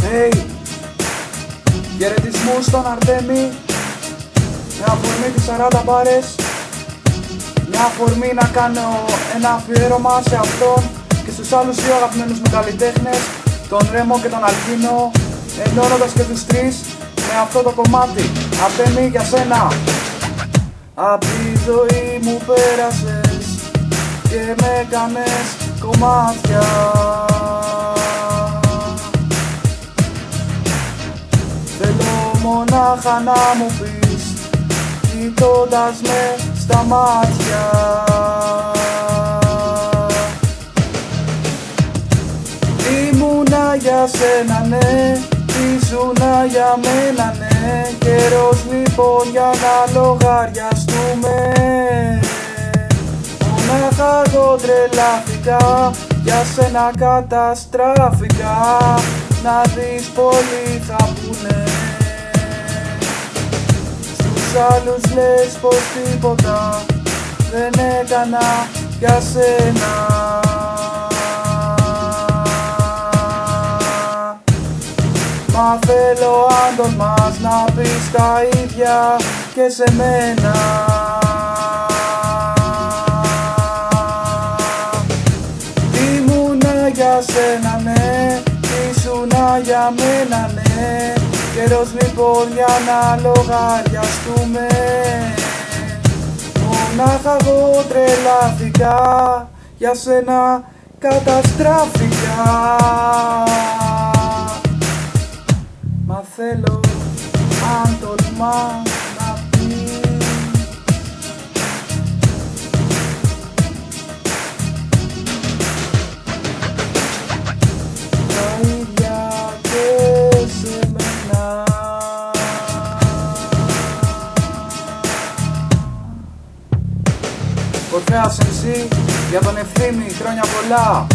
Hey, χαιρετισμούς στον Αρτέμι. Μια αφορμή τις 40 μπάρες. Μια αφορμή να κάνω ένα αφιέρωμα σε αυτόν και στους άλλους δύο αγαπημένους μου καλλιτέχνες, τον Ρέμο και τον Αλκίνο, ενώνοντας και τους τρεις με αυτό το κομμάτι. Αρτέμι, για σένα. Απ' τη ζωή μου πέρασες και με κάνες κομμάτια. Θέλω μονάχα να μου πεις, κοιτώντας με στα μάτια. Ήμουνα για σένα, ναι, ήσουνα για μένα, ναι. Καιρός λοιπόν για να λογαριαστούμε. Μονάχα εγώ τρελάθηκα, για σένα καταστράφηκα. Να δεις πολλοί θα πούνε, στους άλλους λες πως τίποτα δεν έκανα για σένα. Μα θέλω αν τολμάς να πεις τα ίδια και σε μένα. Ήμουνα για σένα, ναι, ήσουνα για μένα, ναι. Καιρός λοιπόν για να λογαριαστούμε. Μονάχα εγώ τρελάθηκα, για σένα καταστράφηκα. Μα θέλω αν τολμά να πεις τα ίδια και σε μένα. Κορφέας MC για τον Ευθύμη, χρόνια πολλά.